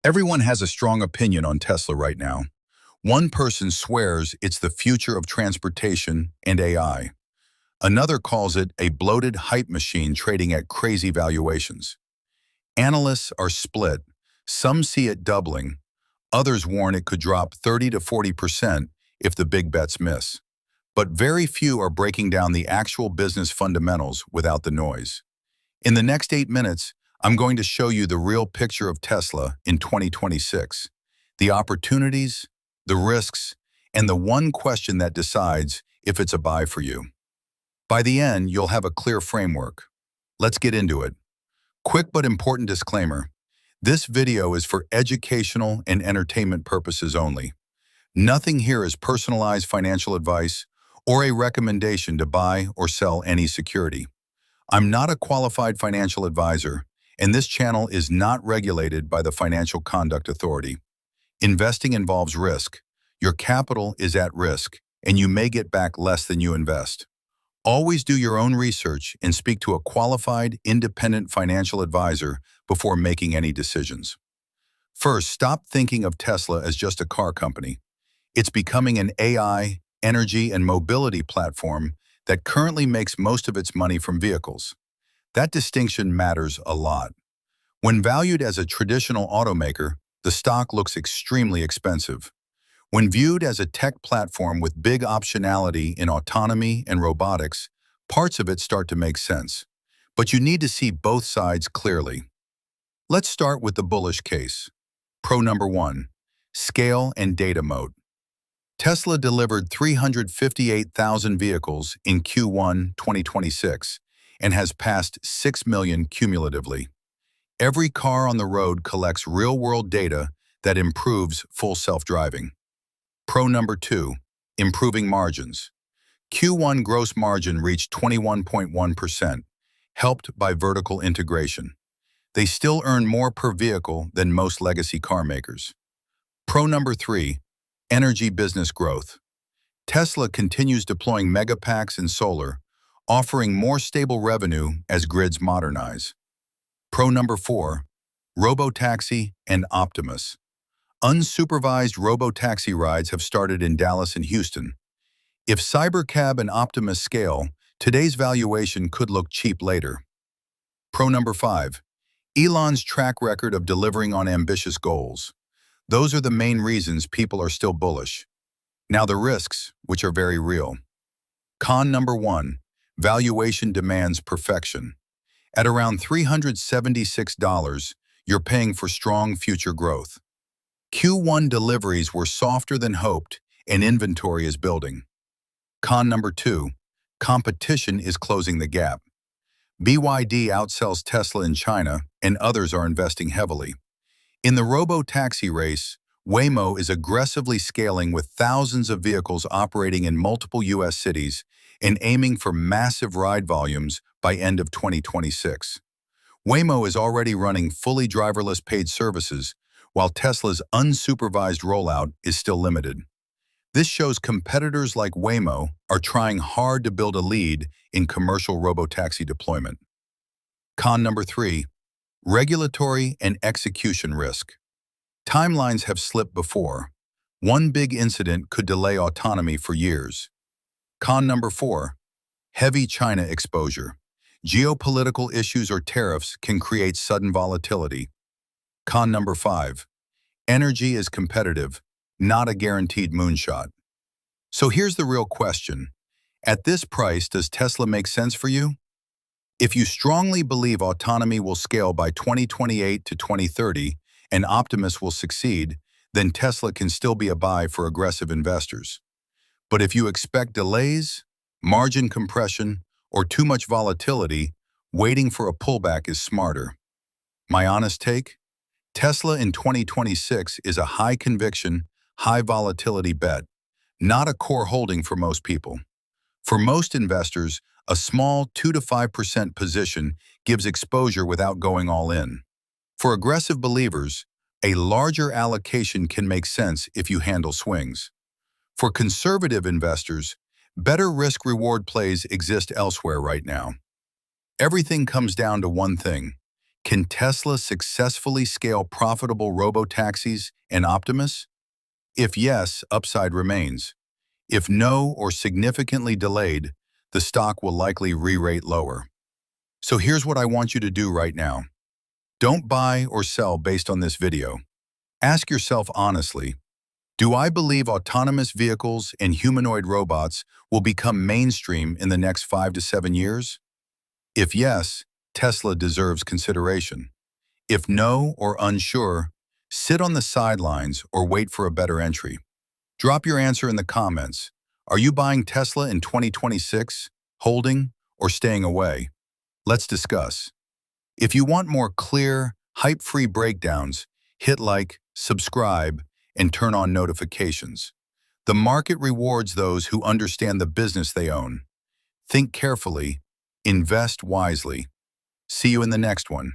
Everyone has a strong opinion on Tesla right now. One person swears it's the future of transportation and AI. Another calls it a bloated hype machine trading at crazy valuations. Analysts are split. Some see it doubling. Others warn it could drop 30 to 40% if the big bets miss. But very few are breaking down the actual business fundamentals without the noise. In the next 8 minutes, I'm going to show you the real picture of Tesla in 2026, the opportunities, the risks, and the one question that decides if it's a buy for you. By the end, you'll have a clear framework. Let's get into it. Quick but important disclaimer. This video is for educational and entertainment purposes only. Nothing here is personalized financial advice or a recommendation to buy or sell any security. I'm not a qualified financial advisor, and this channel is not regulated by the Financial Conduct Authority. Investing involves risk. Your capital is at risk, and you may get back less than you invest. Always do your own research and speak to a qualified, independent financial advisor before making any decisions. First, stop thinking of Tesla as just a car company. It's becoming an AI, energy, and mobility platform that currently makes most of its money from vehicles. That distinction matters a lot. When valued as a traditional automaker, the stock looks extremely expensive. When viewed as a tech platform with big optionality in autonomy and robotics, parts of it start to make sense. But you need to see both sides clearly. Let's start with the bullish case. Pro number 1, scale and data mode. Tesla delivered 358,000 vehicles in Q1 2026 and has passed 6 million cumulatively. Every car on the road collects real-world data that improves full self-driving. Pro number 2, improving margins. Q1 gross margin reached 21.1%, helped by vertical integration. They still earn more per vehicle than most legacy car makers. Pro number 3, energy business growth. Tesla continues deploying megapacks and solar, offering more stable revenue as grids modernize. Pro number 4, Robotaxi and Optimus. Unsupervised robotaxi rides have started in Dallas and Houston. If Cybercab and Optimus scale, today's valuation could look cheap later. Pro number 5, Elon's track record of delivering on ambitious goals. Those are the main reasons people are still bullish. Now the risks, which are very real. Con number 1, valuation demands perfection. At around $376, you're paying for strong future growth. Q1 deliveries were softer than hoped, and inventory is building. Con number 2, competition is closing the gap. BYD outsells Tesla in China, and others are investing heavily. In the robotaxi race, Waymo is aggressively scaling with thousands of vehicles operating in multiple U.S. cities and aiming for massive ride volumes by end of 2026. Waymo is already running fully driverless paid services, while Tesla's unsupervised rollout is still limited. This shows competitors like Waymo are trying hard to build a lead in commercial robotaxi deployment. Con number 3, regulatory and execution risk. Timelines have slipped before. One big incident could delay autonomy for years. Con number 4, heavy China exposure. Geopolitical issues or tariffs can create sudden volatility. Con number 5, energy is competitive, not a guaranteed moonshot. So here's the real question. At this price, does Tesla make sense for you? If you strongly believe autonomy will scale by 2028 to 2030 and Optimus will succeed, then Tesla can still be a buy for aggressive investors. But if you expect delays, margin compression, or too much volatility, waiting for a pullback is smarter. My honest take? Tesla in 2026 is a high-conviction, high-volatility bet, not a core holding for most people. For most investors, a small 2 to 5% position gives exposure without going all in. For aggressive believers, a larger allocation can make sense if you handle swings. For conservative investors, better risk-reward plays exist elsewhere right now. Everything comes down to one thing. Can Tesla successfully scale profitable robotaxis and Optimus? If yes, upside remains. If no or significantly delayed, the stock will likely re-rate lower. So here's what I want you to do right now. Don't buy or sell based on this video. Ask yourself honestly, do I believe autonomous vehicles and humanoid robots will become mainstream in the next 5 to 7 years? If yes, Tesla deserves consideration. If no or unsure, sit on the sidelines or wait for a better entry. Drop your answer in the comments. Are you buying Tesla in 2026, holding, or staying away? Let's discuss. If you want more clear, hype-free breakdowns, hit like, subscribe, and turn on notifications. The market rewards those who understand the business they own. Think carefully, invest wisely. See you in the next one.